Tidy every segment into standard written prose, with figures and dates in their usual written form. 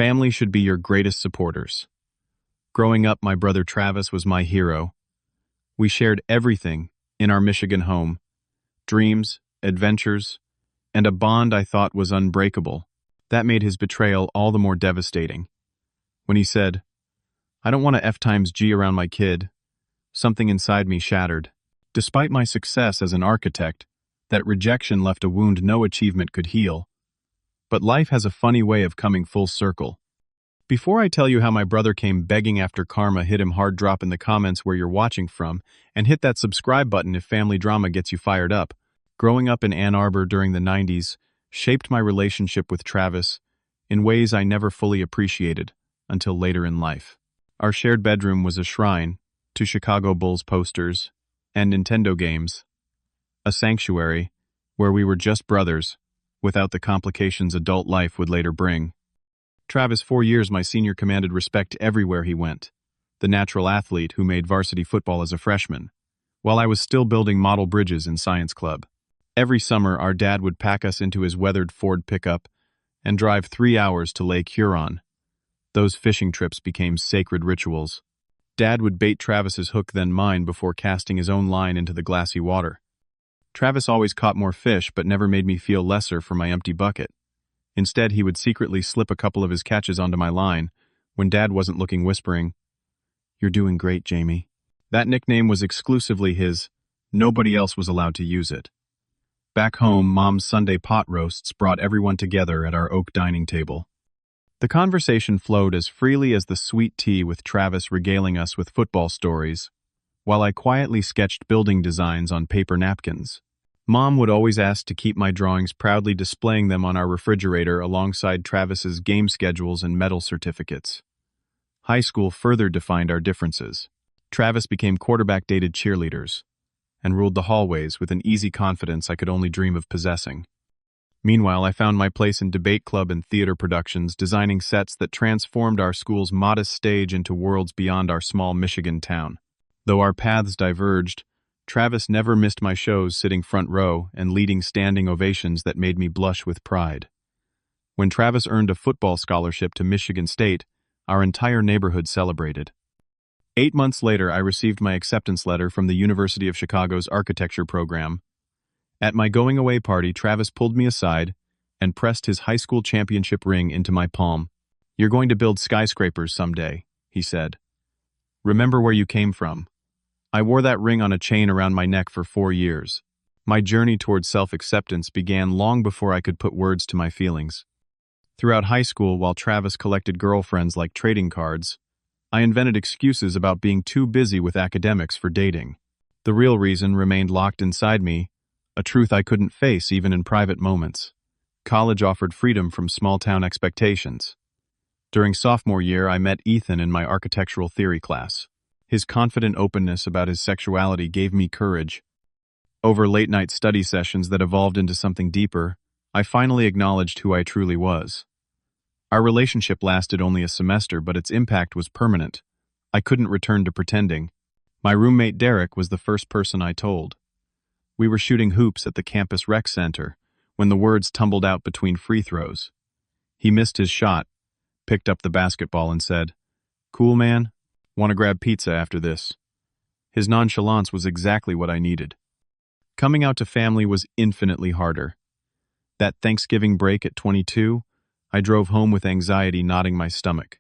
Family should be your greatest supporters. Growing up, my brother Travis was my hero. We shared everything in our Michigan home: dreams, adventures, and a bond I thought was unbreakable. That made his betrayal all the more devastating. When he said, "I don't want to F times G around my kid," something inside me shattered. Despite my success as an architect, that rejection left a wound no achievement could heal. But life has a funny way of coming full circle. Before I tell you how my brother came begging after karma hit him hard, drop in the comments where you're watching from, and hit that subscribe button if family drama gets you fired up. Growing up in Ann Arbor during the 90s shaped my relationship with Travis in ways I never fully appreciated until later in life. Our shared bedroom was a shrine to Chicago Bulls posters and Nintendo games, a sanctuary where we were just brothers without the complications adult life would later bring. Travis, 4 years my senior, commanded respect everywhere he went, the natural athlete who made varsity football as a freshman, while I was still building model bridges in science club. Every summer, our dad would pack us into his weathered Ford pickup and drive 3 hours to Lake Huron. Those fishing trips became sacred rituals. Dad would bait Travis's hook then mine before casting his own line into the glassy water. Travis always caught more fish but never made me feel lesser for my empty bucket. Instead, he would secretly slip a couple of his catches onto my line when Dad wasn't looking, whispering, "You're doing great, Jamie." That nickname was exclusively his. Nobody else was allowed to use it. Back home, Mom's Sunday pot roasts brought everyone together at our oak dining table. The conversation flowed as freely as the sweet tea, with Travis regaling us with football stories, while I quietly sketched building designs on paper napkins. Mom would always ask to keep my drawings, proudly displaying them on our refrigerator alongside Travis's game schedules and medal certificates. High school further defined our differences. Travis became quarterback-dated cheerleaders and ruled the hallways with an easy confidence I could only dream of possessing. Meanwhile, I found my place in debate club and theater productions, designing sets that transformed our school's modest stage into worlds beyond our small Michigan town. Though our paths diverged, Travis never missed my shows, sitting front row and leading standing ovations that made me blush with pride. When Travis earned a football scholarship to Michigan State, our entire neighborhood celebrated. 8 months later, I received my acceptance letter from the University of Chicago's architecture program. At my going-away party, Travis pulled me aside and pressed his high school championship ring into my palm. "You're going to build skyscrapers someday," he said. "Remember where you came from." I wore that ring on a chain around my neck for 4 years. My journey towards self-acceptance began long before I could put words to my feelings. Throughout high school, while Travis collected girlfriends like trading cards, I invented excuses about being too busy with academics for dating. The real reason remained locked inside me, a truth I couldn't face even in private moments. College offered freedom from small-town expectations. During sophomore year, I met Ethan in my architectural theory class. His confident openness about his sexuality gave me courage. Over late-night study sessions that evolved into something deeper, I finally acknowledged who I truly was. Our relationship lasted only a semester, but its impact was permanent. I couldn't return to pretending. My roommate Derek was the first person I told. We were shooting hoops at the campus rec center when the words tumbled out between free throws. He missed his shot, picked up the basketball and said, "Cool, man? Want to grab pizza after this?" His nonchalance was exactly what I needed. Coming out to family was infinitely harder. That Thanksgiving break at 22, I drove home with anxiety knotting my stomach.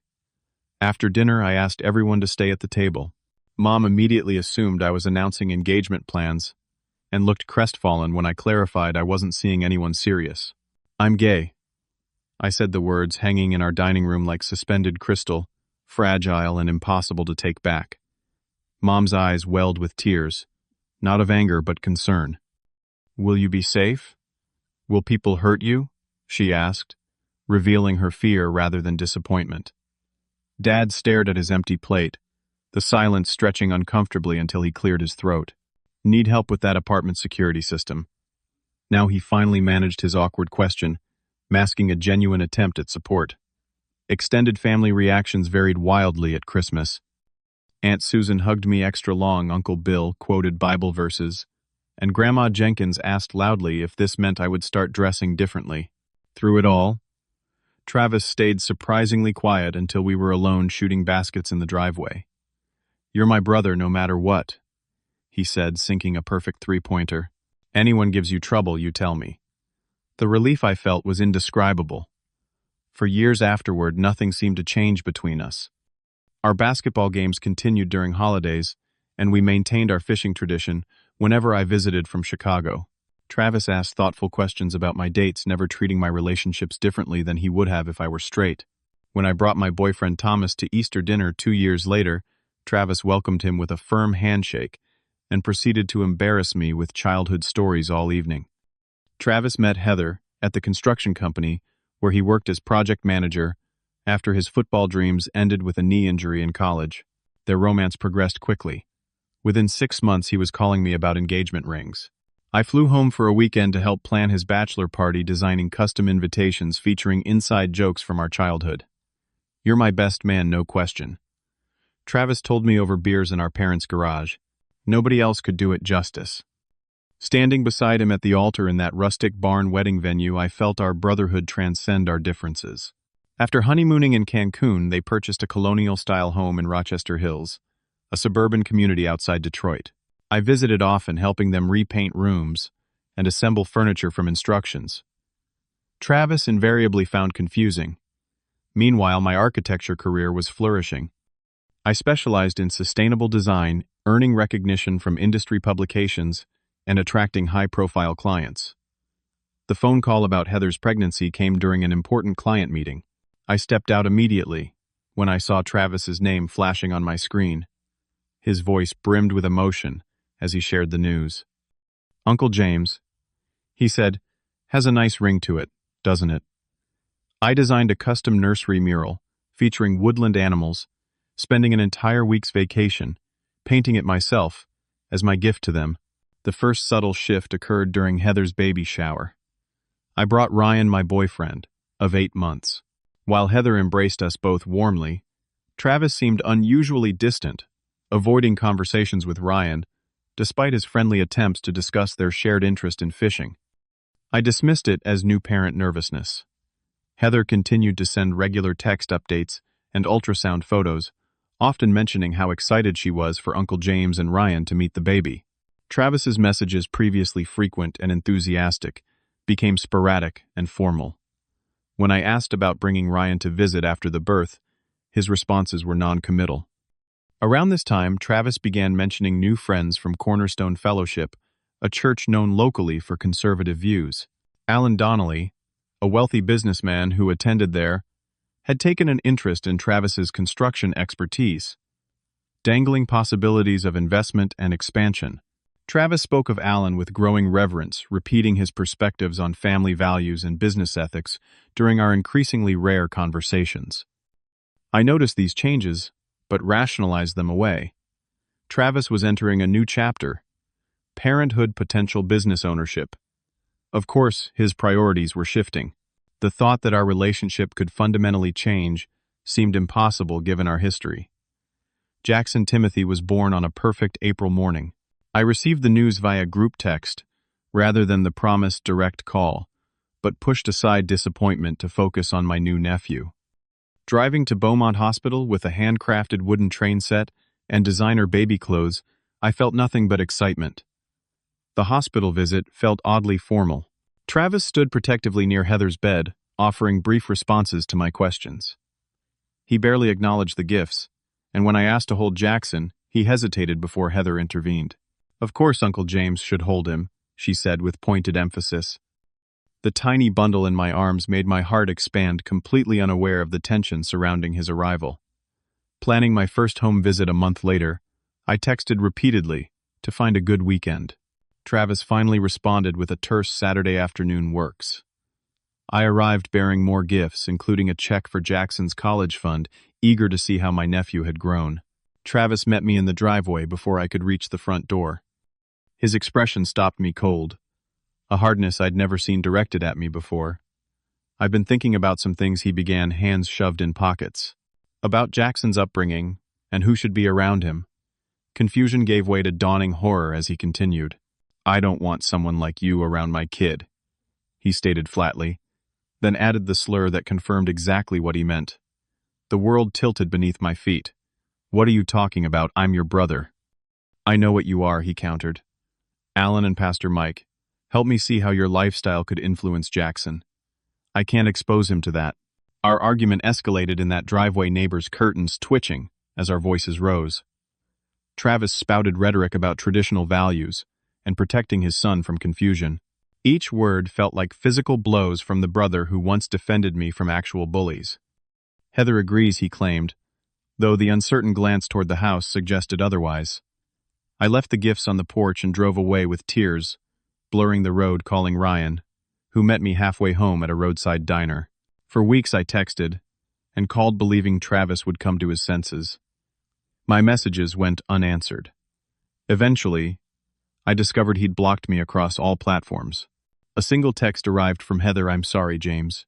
After dinner, I asked everyone to stay at the table. Mom immediately assumed I was announcing engagement plans and looked crestfallen when I clarified I wasn't seeing anyone serious. "I'm gay." I said the words hanging in our dining room like suspended crystal, fragile and impossible to take back. Mom's eyes welled with tears, not of anger but concern. "Will you be safe? Will people hurt you?" she asked, revealing her fear rather than disappointment. Dad stared at his empty plate, the silence stretching uncomfortably until he cleared his throat. "Need help with that apartment security system." Now he finally managed his awkward question, masking a genuine attempt at support. Extended family reactions varied wildly at Christmas. Aunt Susan hugged me extra long, Uncle Bill quoted Bible verses, and Grandma Jenkins asked loudly if this meant I would start dressing differently. Through it all, Travis stayed surprisingly quiet until we were alone shooting baskets in the driveway. "You're my brother no matter what," he said, sinking a perfect three-pointer. "Anyone gives you trouble, you tell me." The relief I felt was indescribable. For years afterward, nothing seemed to change between us. Our basketball games continued during holidays, and we maintained our fishing tradition whenever I visited from Chicago. Travis asked thoughtful questions about my dates, never treating my relationships differently than he would have if I were straight. When I brought my boyfriend Thomas to Easter dinner 2 years later, Travis welcomed him with a firm handshake and proceeded to embarrass me with childhood stories all evening. Travis met Heather at the construction company where he worked as project manager after his football dreams ended with a knee injury in college. Their romance progressed quickly. Within 6 months, he was calling me about engagement rings. I flew home for a weekend to help plan his bachelor party, designing custom invitations featuring inside jokes from our childhood. "You're my best man, no question," Travis told me over beers in our parents' garage. Nobody else could do it justice. Standing beside him at the altar in that rustic barn wedding venue, I felt our brotherhood transcend our differences. After honeymooning in Cancun, they purchased a colonial-style home in Rochester Hills, a suburban community outside Detroit. I visited often, helping them repaint rooms and assemble furniture from instructions. Travis invariably found confusing. Meanwhile, my architecture career was flourishing. I specialized in sustainable design, earning recognition from industry publications, and attracting high-profile clients. The phone call about Heather's pregnancy came during an important client meeting. I stepped out immediately when I saw Travis's name flashing on my screen. His voice brimmed with emotion as he shared the news. "Uncle James," he said, "has a nice ring to it, doesn't it? I designed a custom nursery mural featuring woodland animals, spending an entire week's vacation, painting it myself as my gift to them." The first subtle shift occurred during Heather's baby shower. I brought Ryan, my boyfriend, of 8 months. While Heather embraced us both warmly, Travis seemed unusually distant, avoiding conversations with Ryan, despite his friendly attempts to discuss their shared interest in fishing. I dismissed it as new parent nervousness. Heather continued to send regular text updates and ultrasound photos, often mentioning how excited she was for Uncle James and Ryan to meet the baby. Travis's messages, previously frequent and enthusiastic, became sporadic and formal. When I asked about bringing Ryan to visit after the birth, his responses were non-committal. Around this time, Travis began mentioning new friends from Cornerstone Fellowship, a church known locally for conservative views. Alan Donnelly, a wealthy businessman who attended there, had taken an interest in Travis's construction expertise, dangling possibilities of investment and expansion. Travis spoke of Alan with growing reverence, repeating his perspectives on family values and business ethics during our increasingly rare conversations. I noticed these changes, but rationalized them away. Travis was entering a new chapter: parenthood, potential business ownership. Of course, his priorities were shifting. The thought that our relationship could fundamentally change seemed impossible given our history. Jackson Timothy was born on a perfect April morning. I received the news via group text, rather than the promised direct call, but pushed aside disappointment to focus on my new nephew. Driving to Beaumont Hospital with a handcrafted wooden train set and designer baby clothes, I felt nothing but excitement. The hospital visit felt oddly formal. Travis stood protectively near Heather's bed, offering brief responses to my questions. He barely acknowledged the gifts, and when I asked to hold Jackson, he hesitated before Heather intervened. "Of course Uncle James should hold him," she said with pointed emphasis. The tiny bundle in my arms made my heart expand, completely unaware of the tension surrounding his arrival. Planning my first home visit a month later, I texted repeatedly to find a good weekend. Travis finally responded with a terse Saturday afternoon works. I arrived bearing more gifts, including a check for Jackson's college fund, eager to see how my nephew had grown. Travis met me in the driveway before I could reach the front door. His expression stopped me cold, a hardness I'd never seen directed at me before. "I've been thinking about some things," he began, hands shoved in pockets. "About Jackson's upbringing, and who should be around him." Confusion gave way to dawning horror as he continued. "I don't want someone like you around my kid," he stated flatly. then added the slur that confirmed exactly what he meant. The world tilted beneath my feet. "What are you talking about? I'm your brother." "I know what you are," he countered. "Alan and Pastor Mike, help me see how your lifestyle could influence Jackson. I can't expose him to that." Our argument escalated in that driveway, neighbor's curtains twitching as our voices rose. Travis spouted rhetoric about traditional values and protecting his son from confusion. Each word felt like physical blows from the brother who once defended me from actual bullies. "Heather agrees," he claimed, though the uncertain glance toward the house suggested otherwise. I left the gifts on the porch and drove away with tears, blurring the road, calling Ryan, who met me halfway home at a roadside diner. For weeks I texted and called, believing Travis would come to his senses. My messages went unanswered. Eventually, I discovered he'd blocked me across all platforms. A single text arrived from Heather: "I'm sorry, James.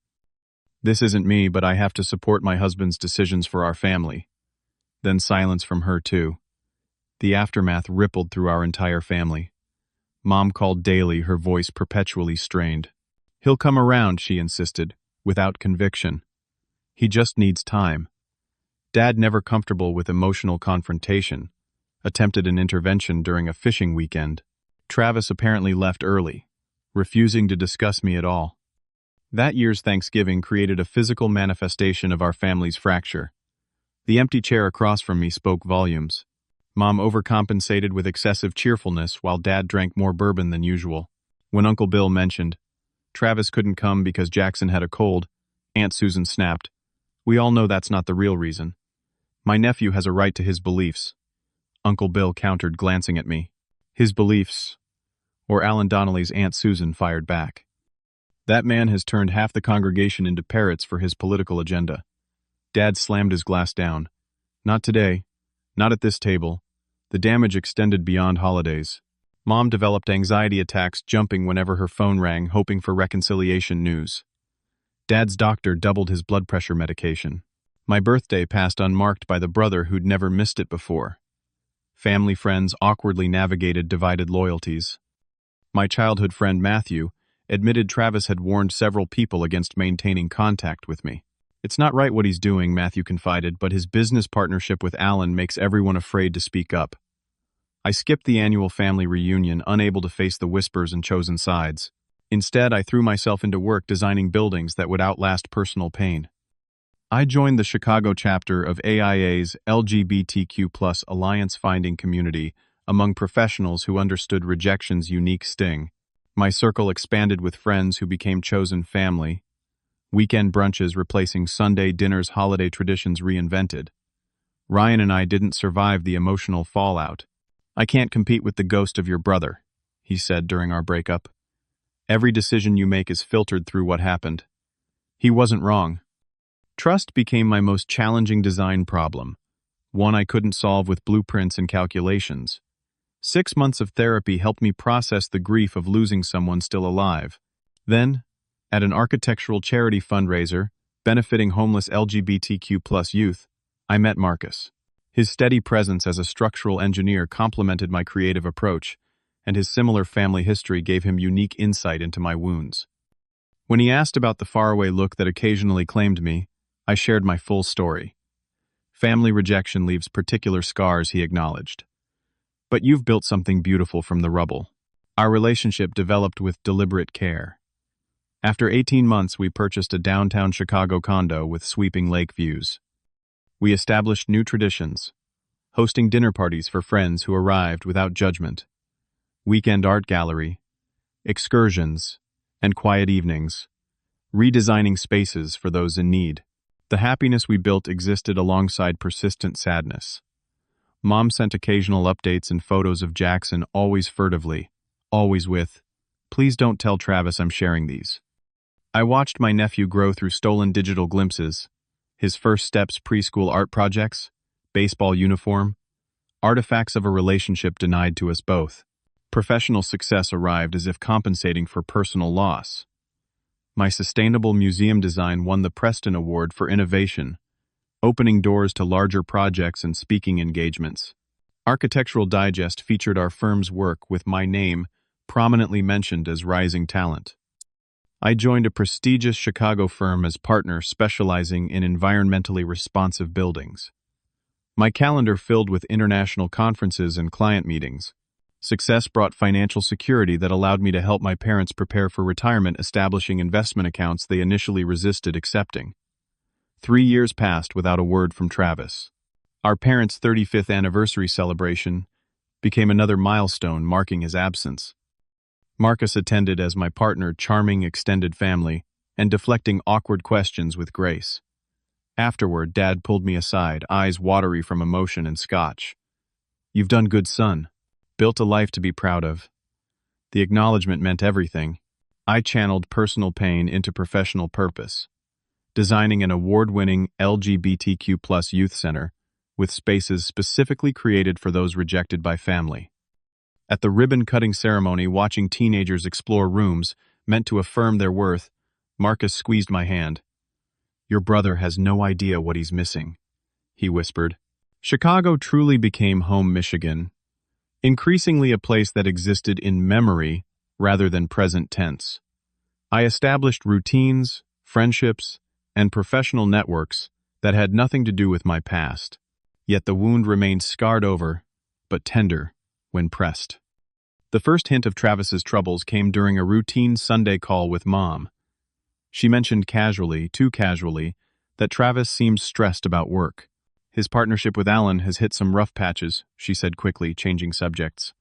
This isn't me, but I have to support my husband's decisions for our family." Then silence from her too. The aftermath rippled through our entire family. Mom called daily, her voice perpetually strained. "He'll come around," she insisted, without conviction. "He just needs time." Dad, never comfortable with emotional confrontation, attempted an intervention during a fishing weekend. Travis apparently left early, refusing to discuss me at all. That year's Thanksgiving created a physical manifestation of our family's fracture. The empty chair across from me spoke volumes. Mom overcompensated with excessive cheerfulness while Dad drank more bourbon than usual. When Uncle Bill mentioned Travis couldn't come because Jackson had a cold, Aunt Susan snapped, "We all know that's not the real reason. My nephew has a right to his beliefs." Uncle Bill countered, glancing at me. "His beliefs?" Or Alan Donnelly's Aunt Susan fired back. "That man has turned half the congregation into parrots for his political agenda." Dad slammed his glass down. "Not today. Not at this table. The damage extended beyond holidays." Mom developed anxiety attacks, jumping whenever her phone rang, hoping for reconciliation news. Dad's doctor doubled his blood pressure medication. My birthday passed unmarked by the brother who'd never missed it before. Family friends awkwardly navigated divided loyalties. My childhood friend Matthew admitted Travis had warned several people against maintaining contact with me. "It's not right what he's doing," Matthew confided, "but his business partnership with Alan makes everyone afraid to speak up." I skipped the annual family reunion, unable to face the whispers and chosen sides. Instead, I threw myself into work designing buildings that would outlast personal pain. I joined the Chicago chapter of AIA's LGBTQ+ alliance finding community among professionals who understood rejection's unique sting. My circle expanded with friends who became chosen family. Weekend brunches replacing Sunday dinners, holiday traditions reinvented. Ryan and I didn't survive the emotional fallout. "I can't compete with the ghost of your brother," he said during our breakup. "Every decision you make is filtered through what happened." He wasn't wrong. Trust became my most challenging design problem, one I couldn't solve with blueprints and calculations. 6 months of therapy helped me process the grief of losing someone still alive. Then, at an architectural charity fundraiser benefiting homeless LGBTQ+ youth, I met Marcus. His steady presence as a structural engineer complemented my creative approach, and his similar family history gave him unique insight into my wounds. When he asked about the faraway look that occasionally claimed me, I shared my full story. "Family rejection leaves particular scars," he acknowledged. "But you've built something beautiful from the rubble." Our relationship developed with deliberate care. After 18 months, we purchased a downtown Chicago condo with sweeping lake views. We established new traditions, hosting dinner parties for friends who arrived without judgment, weekend art gallery, excursions, and quiet evenings, redesigning spaces for those in need. The happiness we built existed alongside persistent sadness. Mom sent occasional updates and photos of Jackson, always furtively, always with, "Please don't tell Travis I'm sharing these." I watched my nephew grow through stolen digital glimpses, his first steps, preschool art projects, baseball uniform, artifacts of a relationship denied to us both. Professional success arrived as if compensating for personal loss. My sustainable museum design won the Preston Award for innovation, opening doors to larger projects and speaking engagements. Architectural Digest featured our firm's work with my name prominently mentioned as rising talent. I joined a prestigious Chicago firm as partner specializing in environmentally responsive buildings. My calendar filled with international conferences and client meetings. Success brought financial security that allowed me to help my parents prepare for retirement, establishing investment accounts they initially resisted accepting. 3 years passed without a word from Travis. Our parents' 35th anniversary celebration became another milestone marking his absence. Marcus attended as my partner, charming extended family, and deflecting awkward questions with grace. Afterward, Dad pulled me aside, eyes watery from emotion and scotch. "You've done good, son. Built a life to be proud of." The acknowledgement meant everything. I channeled personal pain into professional purpose, designing an award-winning LGBTQ+ youth center with spaces specifically created for those rejected by family. At the ribbon-cutting ceremony, watching teenagers explore rooms meant to affirm their worth, Marcus squeezed my hand. "Your brother has no idea what he's missing," he whispered. Chicago truly became home Michigan, increasingly a place that existed in memory rather than present tense. I established routines, friendships, and professional networks that had nothing to do with my past. Yet the wound remained scarred over, but tender, when pressed. The first hint of Travis's troubles came during a routine Sunday call with Mom. She mentioned casually, too casually, that Travis seemed stressed about work. "His partnership with Alan has hit some rough patches," she said quickly, changing subjects.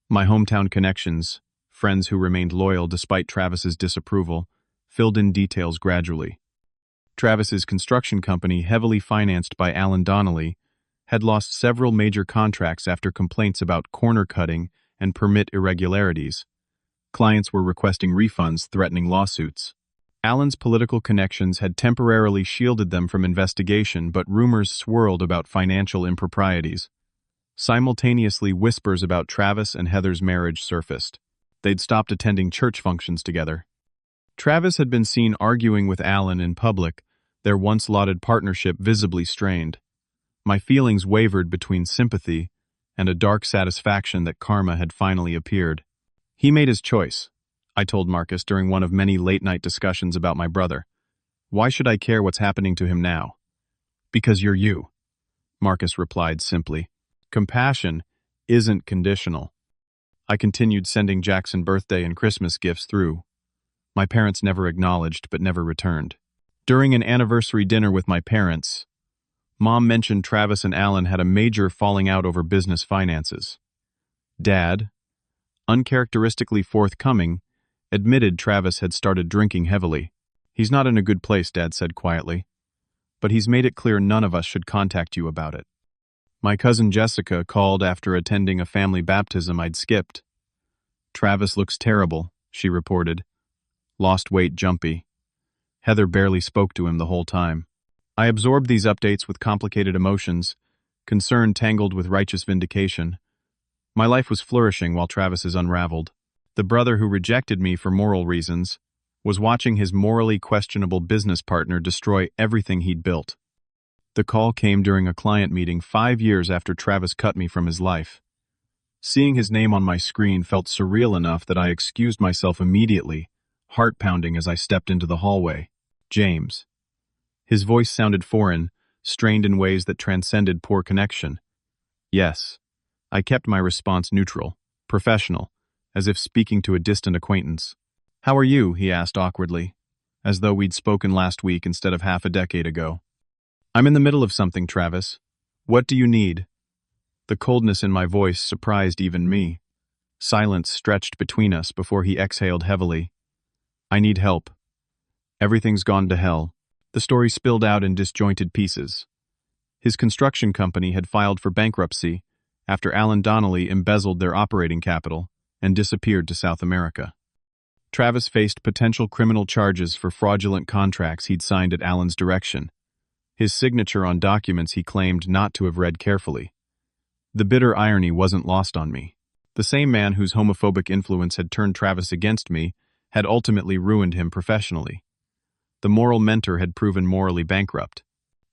My hometown connections, friends who remained loyal despite Travis's disapproval, filled in details gradually. Travis's construction company, heavily financed by Alan Donnelly, had lost several major contracts after complaints about corner cutting and permit irregularities. Clients were requesting refunds, threatening lawsuits. Alan's political connections had temporarily shielded them from investigation, but rumors swirled about financial improprieties. Simultaneously, whispers about Travis and Heather's marriage surfaced. They'd stopped attending church functions together. Travis had been seen arguing with Alan in public, their once-lauded partnership visibly strained. My feelings wavered between sympathy and a dark satisfaction that karma had finally appeared. "He made his choice," I told Marcus during one of many late-night discussions about my brother. "Why should I care what's happening to him now?" "Because you're you," Marcus replied simply. "Compassion isn't conditional." I continued sending Jackson birthday and Christmas gifts through. My parents never acknowledged but never returned. During an anniversary dinner with my parents, Mom mentioned Travis and Alan had a major falling out over business finances. Dad, uncharacteristically forthcoming, admitted Travis had started drinking heavily. "He's not in a good place," Dad said quietly, "but he's made it clear none of us should contact you about it." My cousin Jessica called after attending a family baptism I'd skipped. "Travis looks terrible," she reported. "Lost weight jumpy. Heather barely spoke to him the whole time." I absorbed these updates with complicated emotions, concern tangled with righteous vindication. My life was flourishing while Travis's unraveled. The brother who rejected me for moral reasons was watching his morally questionable business partner destroy everything he'd built. The call came during a client meeting 5 years after Travis cut me from his life. Seeing his name on my screen felt surreal enough that I excused myself immediately, heart pounding as I stepped into the hallway. "James." His voice sounded foreign, strained in ways that transcended poor connection. "Yes." I kept my response neutral, professional, as if speaking to a distant acquaintance. "How are you?" he asked awkwardly, as though we'd spoken last week instead of half a decade ago. "I'm in the middle of something, Travis. What do you need?" The coldness in my voice surprised even me. Silence stretched between us before he exhaled heavily. "I need help. Everything's gone to hell." The story spilled out in disjointed pieces. His construction company had filed for bankruptcy after Alan Donnelly embezzled their operating capital and disappeared to South America. Travis faced potential criminal charges for fraudulent contracts he'd signed at Alan's direction, his signature on documents he claimed not to have read carefully. The bitter irony wasn't lost on me. The same man whose homophobic influence had turned Travis against me had ultimately ruined him professionally. The moral mentor had proven morally bankrupt.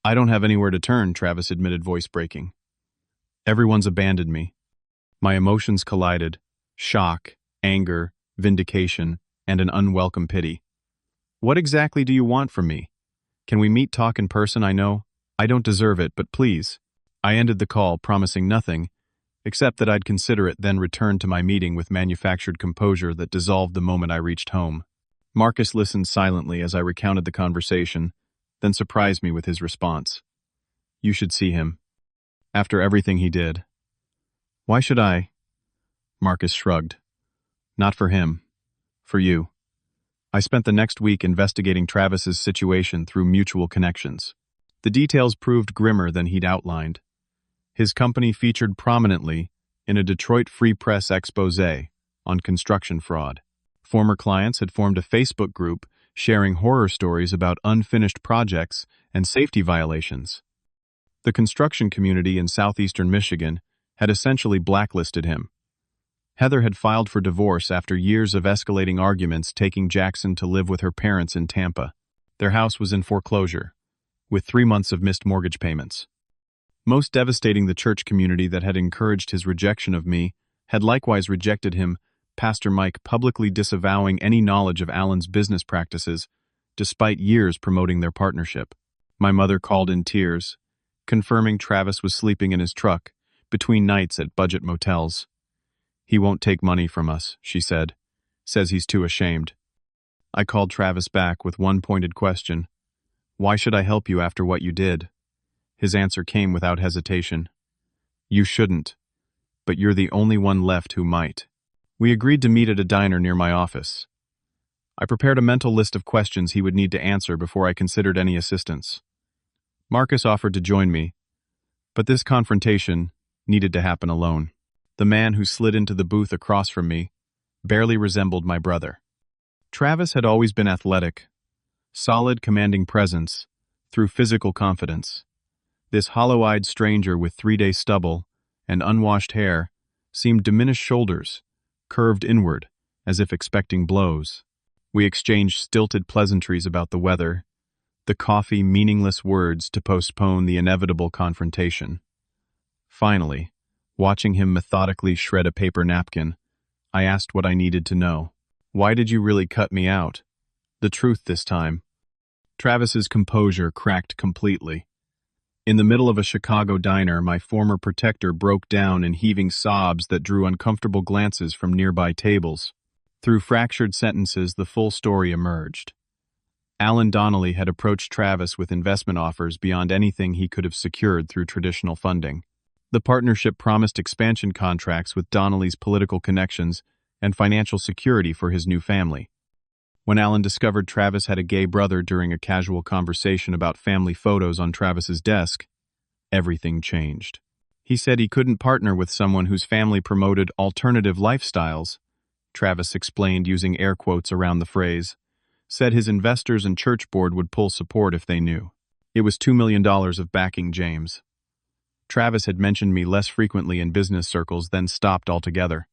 "I don't have anywhere to turn," Travis admitted, voice breaking. "Everyone's abandoned me." My emotions collided: shock, anger, vindication, and an unwelcome pity. What exactly do you want from me? Can we talk in person? I know I don't deserve it, but please. I ended the call, promising nothing, except that I'd consider it, then returned to my meeting with manufactured composure that dissolved the moment I reached home. Marcus listened silently as I recounted the conversation, then surprised me with his response. You should see him. After everything he did. Why should I? Marcus shrugged. Not for him. For you. I spent the next week investigating Travis's situation through mutual connections. The details proved grimmer than he'd outlined. His company featured prominently in a Detroit Free Press expose on construction fraud. Former clients had formed a Facebook group sharing horror stories about unfinished projects and safety violations. The construction community in southeastern Michigan had essentially blacklisted him. Heather had filed for divorce after years of escalating arguments, taking Jackson to live with her parents in Tampa. Their house was in foreclosure, with 3 months of missed mortgage payments. Most devastating, the church community that had encouraged his rejection of me had likewise rejected him, Pastor Mike publicly disavowing any knowledge of Alan's business practices, despite years promoting their partnership. My mother called in tears, confirming Travis was sleeping in his truck, between nights at budget motels. He won't take money from us, she said. Says he's too ashamed. I called Travis back with one pointed question. Why should I help you after what you did? His answer came without hesitation. You shouldn't, but you're the only one left who might. We agreed to meet at a diner near my office. I prepared a mental list of questions he would need to answer before I considered any assistance. Marcus offered to join me, but this confrontation needed to happen alone. The man who slid into the booth across from me barely resembled my brother. Travis had always been athletic, solid, commanding presence through physical confidence. This hollow-eyed stranger with 3-day stubble and unwashed hair seemed diminished shoulders, curved inward, as if expecting blows. We exchanged stilted pleasantries about the weather, the coffee, meaningless words to postpone the inevitable confrontation. Finally, watching him methodically shred a paper napkin, I asked what I needed to know. Why did you really cut me out? The truth this time. Travis's composure cracked completely. In the middle of a Chicago diner, my former protector broke down in heaving sobs that drew uncomfortable glances from nearby tables. Through fractured sentences, the full story emerged. Alan Donnelly had approached Travis with investment offers beyond anything he could have secured through traditional funding. The partnership promised expansion contracts with Donnelly's political connections and financial security for his new family. When Alan discovered Travis had a gay brother during a casual conversation about family photos on Travis's desk, everything changed. He said he couldn't partner with someone whose family promoted alternative lifestyles. Travis explained, using air quotes around the phrase. Said his investors and church board would pull support if they knew. It was $2 million of backing James. Travis had mentioned me less frequently in business circles, then stopped altogether.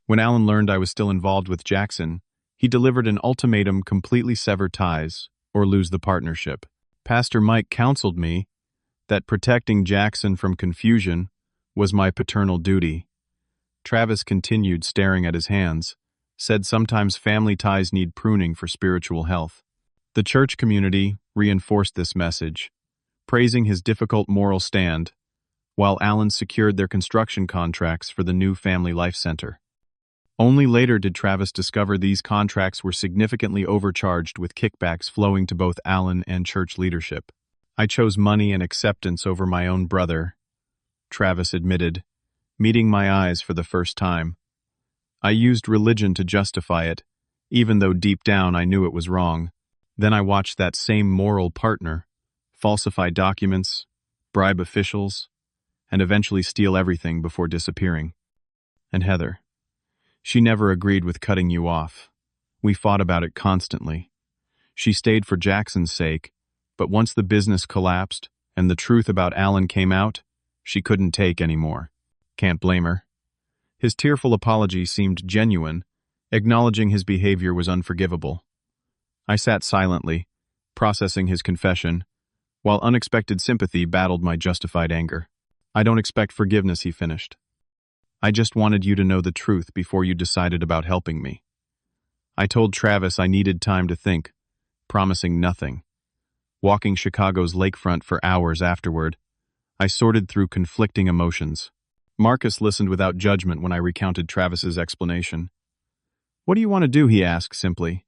When Alan learned I was still involved with Jackson, he delivered an ultimatum: completely sever ties or lose the partnership. Pastor Mike counseled me that protecting Jackson from confusion was my paternal duty. Travis continued, staring at his hands, said sometimes family ties need pruning for spiritual health. The church community reinforced this message, praising his difficult moral stand, while Alan secured their construction contracts for the new Family Life Center. Only later did Travis discover these contracts were significantly overcharged, with kickbacks flowing to both Alan and church leadership. I chose money and acceptance over my own brother, Travis admitted, meeting my eyes for the first time. I used religion to justify it, even though deep down I knew it was wrong. Then I watched that same moral partner falsify documents, bribe officials, and eventually steal everything before disappearing. And Heather. She never agreed with cutting you off. We fought about it constantly. She stayed for Jackson's sake, but once the business collapsed and the truth about Alan came out, she couldn't take any more. Can't blame her. His tearful apology seemed genuine, acknowledging his behavior was unforgivable. I sat silently, processing his confession, while unexpected sympathy battled my justified anger. I don't expect forgiveness, he finished. I just wanted you to know the truth before you decided about helping me. I told Travis I needed time to think, promising nothing. Walking Chicago's lakefront for hours afterward, I sorted through conflicting emotions. Marcus listened without judgment when I recounted Travis's explanation. "What do you want to do?" he asked simply.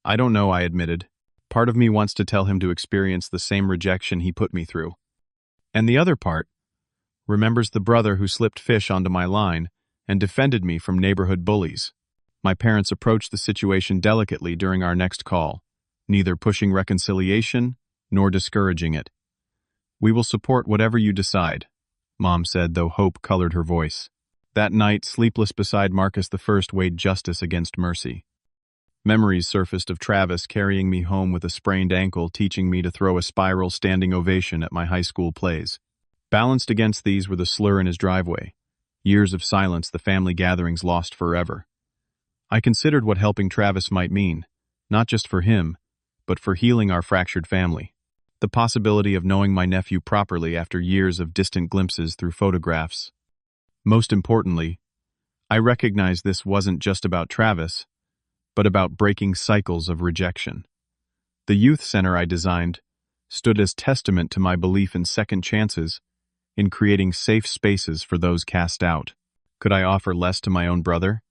"I don't know," I admitted. "Part of me wants to tell him to experience the same rejection he put me through. And the other part remembers the brother who slipped fish onto my line and defended me from neighborhood bullies." My parents approached the situation delicately during our next call, neither pushing reconciliation nor discouraging it. "We will support whatever you decide," Mom said, though hope colored her voice. That night, sleepless beside Marcus I weighed justice against mercy. Memories surfaced of Travis carrying me home with a sprained ankle, teaching me to throw a spiral standing ovation at my high school plays. Balanced against these were the slur in his driveway. Years of silence, the family gatherings lost forever. I considered what helping Travis might mean, not just for him, but for healing our fractured family. The possibility of knowing my nephew properly after years of distant glimpses through photographs. Most importantly, I recognized this wasn't just about Travis, but about breaking cycles of rejection. The youth center I designed stood as testament to my belief in second chances, in creating safe spaces for those cast out. Could I offer less to my own brother?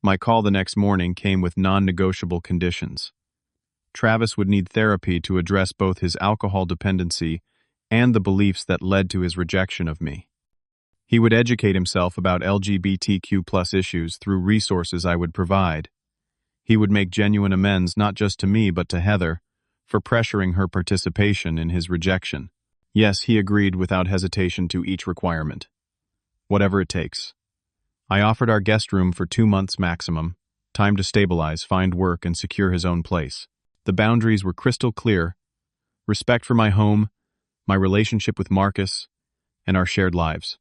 My call the next morning came with non-negotiable conditions. Travis would need therapy to address both his alcohol dependency and the beliefs that led to his rejection of me. He would educate himself about LGBTQ+ issues through resources I would provide. He would make genuine amends not just to me but to Heather for pressuring her participation in his rejection. Yes, he agreed without hesitation to each requirement. Whatever it takes. I offered our guest room for 2 months maximum, time to stabilize, find work, and secure his own place. The boundaries were crystal clear: respect for my home, my relationship with Marcus, and our shared lives.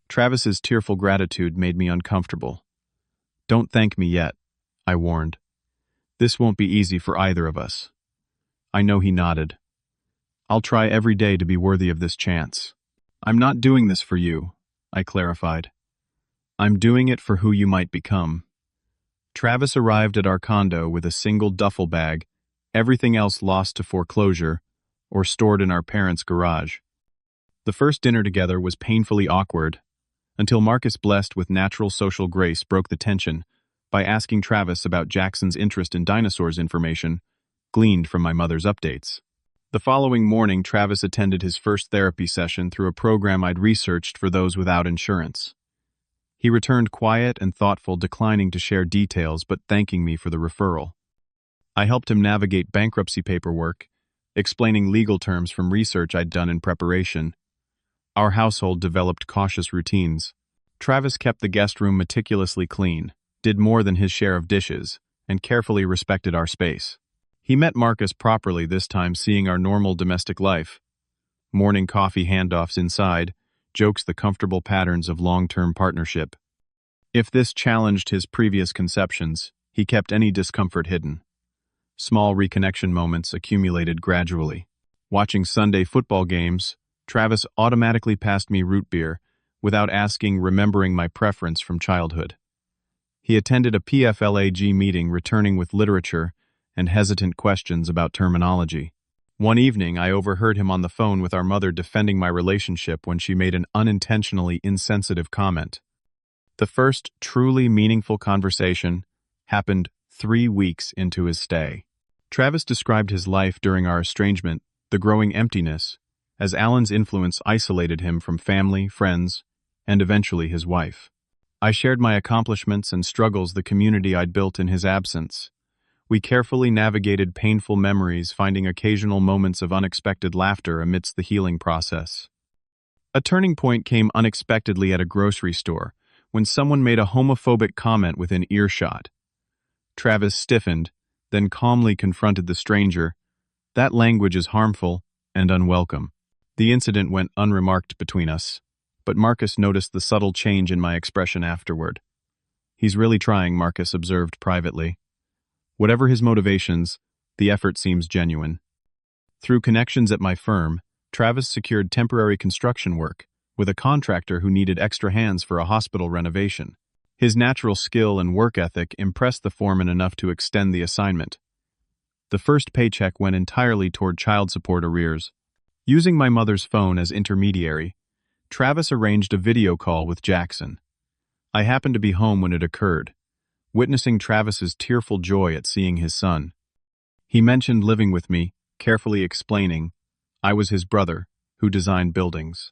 Travis's tearful gratitude made me uncomfortable. "Don't thank me yet," I warned. "This won't be easy for either of us." I know he nodded. "I'll try every day to be worthy of this chance." "I'm not doing this for you," I clarified. "I'm doing it for who you might become." Travis arrived at our condo with a single duffel bag, everything else lost to foreclosure or stored in our parents' garage. The first dinner together was painfully awkward, until Marcus, blessed with natural social grace, broke the tension by asking Travis about Jackson's interest in dinosaurs information gleaned from my mother's updates. The following morning, Travis attended his first therapy session through a program I'd researched for those without insurance. He returned quiet and thoughtful, declining to share details but thanking me for the referral. I helped him navigate bankruptcy paperwork, explaining legal terms from research I'd done in preparation. Our household developed cautious routines. Travis kept the guest room meticulously clean, did more than his share of dishes, and carefully respected our space. He met Marcus properly this time, seeing our normal domestic life. Morning coffee handoffs inside, jokes, the comfortable patterns of long-term partnership. If this challenged his previous conceptions, he kept any discomfort hidden. Small reconnection moments accumulated gradually. Watching Sunday football games, Travis automatically passed me root beer without asking, remembering my preference from childhood. He attended a PFLAG meeting, returning with literature and hesitant questions about terminology. One evening, I overheard him on the phone with our mother defending my relationship when she made an unintentionally insensitive comment. The first truly meaningful conversation happened 3 weeks into his stay. Travis described his life during our estrangement, the growing emptiness, as Alan's influence isolated him from family, friends, and eventually his wife. I shared my accomplishments and struggles, the community I'd built in his absence. We carefully navigated painful memories, finding occasional moments of unexpected laughter amidst the healing process. A turning point came unexpectedly at a grocery store, when someone made a homophobic comment within earshot. Travis stiffened, then calmly confronted the stranger. "That language is harmful and unwelcome." The incident went unremarked between us, but Marcus noticed the subtle change in my expression afterward. "He's really trying," Marcus observed privately. "Whatever his motivations, the effort seems genuine." Through connections at my firm, Travis secured temporary construction work with a contractor who needed extra hands for a hospital renovation. His natural skill and work ethic impressed the foreman enough to extend the assignment. The first paycheck went entirely toward child support arrears. Using my mother's phone as intermediary, Travis arranged a video call with Jackson. I happened to be home when it occurred, witnessing Travis's tearful joy at seeing his son. He mentioned living with me, carefully explaining, I was his brother, who designed buildings.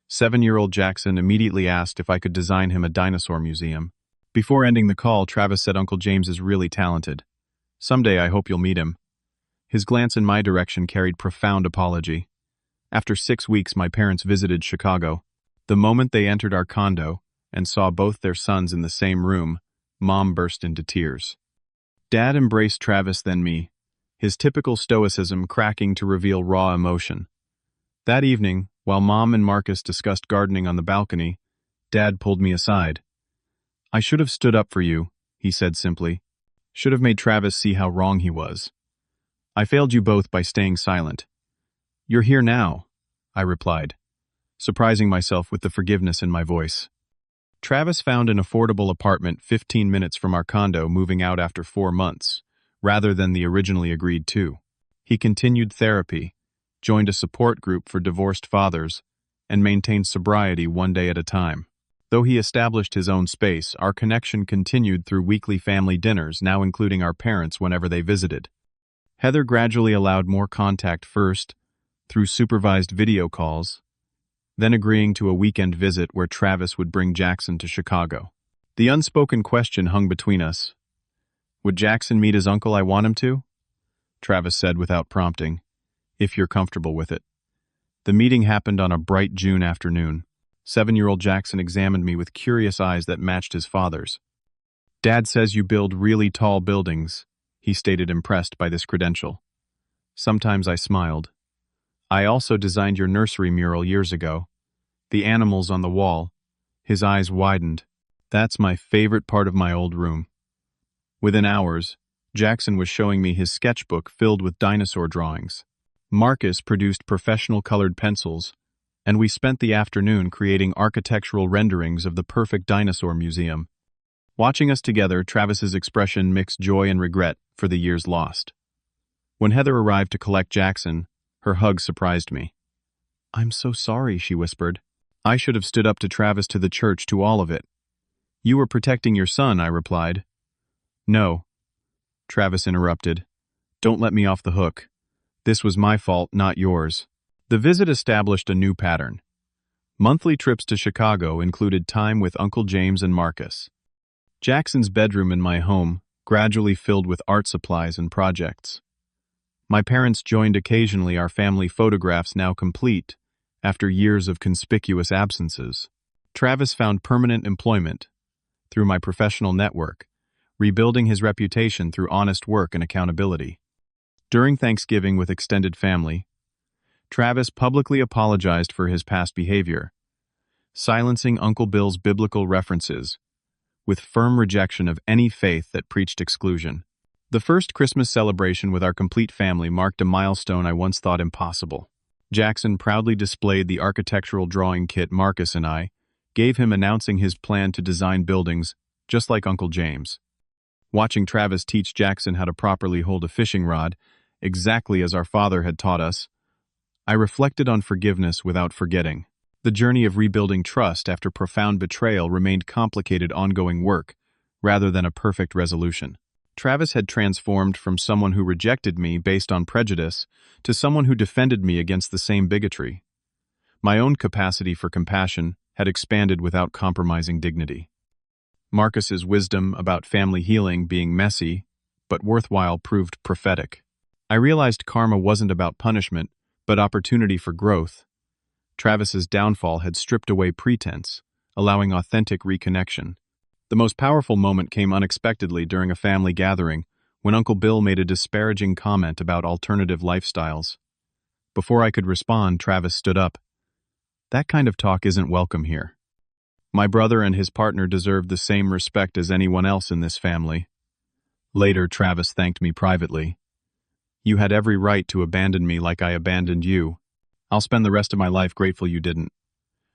7-year-old Jackson immediately asked if I could design him a dinosaur museum. Before ending the call, Travis said Uncle James is really talented. Someday I hope you'll meet him. His glance in my direction carried profound apology. After 6 weeks, my parents visited Chicago. The moment they entered our condo and saw both their sons in the same room, Mom burst into tears. Dad embraced Travis, then me, his typical stoicism cracking to reveal raw emotion. That evening, while Mom and Marcus discussed gardening on the balcony, Dad pulled me aside. I should have stood up for you, he said simply. Should have made Travis see how wrong he was. I failed you both by staying silent. You're here now, I replied, surprising myself with the forgiveness in my voice. Travis found an affordable apartment 15 minutes from our condo, moving out after 4 months, rather than the originally agreed to. He continued therapy, joined a support group for divorced fathers, and maintained sobriety one day at a time. Though he established his own space, our connection continued through weekly family dinners, now including our parents whenever they visited. Heather gradually allowed more contact, first through supervised video calls, then agreeing to a weekend visit where Travis would bring Jackson to Chicago. The unspoken question hung between us. Would Jackson meet his uncle I want him to? Travis said without prompting, if you're comfortable with it. The meeting happened on a bright June afternoon. 7-year-old Jackson examined me with curious eyes that matched his father's. Dad says you build really tall buildings, he stated, impressed by this credential. Sometimes I smiled. I also designed your nursery mural years ago. The animals on the wall. His eyes widened. That's my favorite part of my old room. Within hours, Jackson was showing me his sketchbook filled with dinosaur drawings. Marcus produced professional colored pencils, and we spent the afternoon creating architectural renderings of the perfect dinosaur museum. Watching us together, Travis's expression mixed joy and regret for the years lost. When Heather arrived to collect Jackson, her hug surprised me. I'm so sorry, she whispered. I should have stood up to Travis, to the church, to all of it. You were protecting your son, I replied. No, Travis interrupted. Don't let me off the hook. This was my fault, not yours. The visit established a new pattern. Monthly trips to Chicago included time with Uncle James and Marcus. Jackson's bedroom in my home gradually filled with art supplies and projects. My parents joined occasionally, our family photographs now complete after years of conspicuous absences. Travis found permanent employment through my professional network, rebuilding his reputation through honest work and accountability. During Thanksgiving with extended family, Travis publicly apologized for his past behavior, silencing Uncle Bill's biblical references with firm rejection of any faith that preached exclusion. The first Christmas celebration with our complete family marked a milestone I once thought impossible. Jackson proudly displayed the architectural drawing kit Marcus and I gave him, announcing his plan to design buildings just like Uncle James. Watching Travis teach Jackson how to properly hold a fishing rod, exactly as our father had taught us, I reflected on forgiveness without forgetting. The journey of rebuilding trust after profound betrayal remained complicated, ongoing work, rather than a perfect resolution. Travis had transformed from someone who rejected me based on prejudice to someone who defended me against the same bigotry. My own capacity for compassion had expanded without compromising dignity. Marcus's wisdom about family healing being messy but worthwhile proved prophetic. I realized karma wasn't about punishment, but opportunity for growth. Travis's downfall had stripped away pretense, allowing authentic reconnection. The most powerful moment came unexpectedly during a family gathering when Uncle Bill made a disparaging comment about alternative lifestyles. Before I could respond, Travis stood up. That kind of talk isn't welcome here. My brother and his partner deserve the same respect as anyone else in this family. Later, Travis thanked me privately. You had every right to abandon me like I abandoned you. I'll spend the rest of my life grateful you didn't.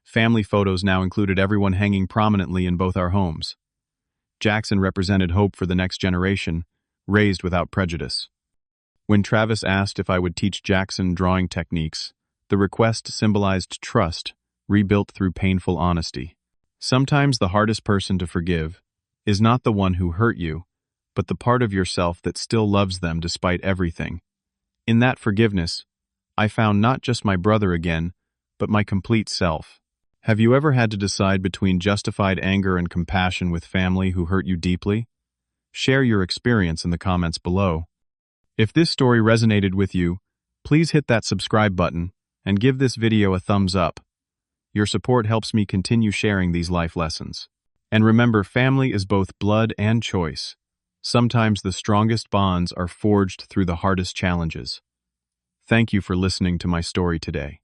Family photos now included everyone hanging prominently in both our homes. Jackson represented hope for the next generation, raised without prejudice. When Travis asked if I would teach Jackson drawing techniques, the request symbolized trust, rebuilt through painful honesty. Sometimes the hardest person to forgive is not the one who hurt you, but the part of yourself that still loves them despite everything. In that forgiveness, I found not just my brother again, but my complete self. Have you ever had to decide between justified anger and compassion with family who hurt you deeply? Share your experience in the comments below. If this story resonated with you, please hit that subscribe button and give this video a thumbs up. Your support helps me continue sharing these life lessons. And remember, family is both blood and choice. Sometimes the strongest bonds are forged through the hardest challenges. Thank you for listening to my story today.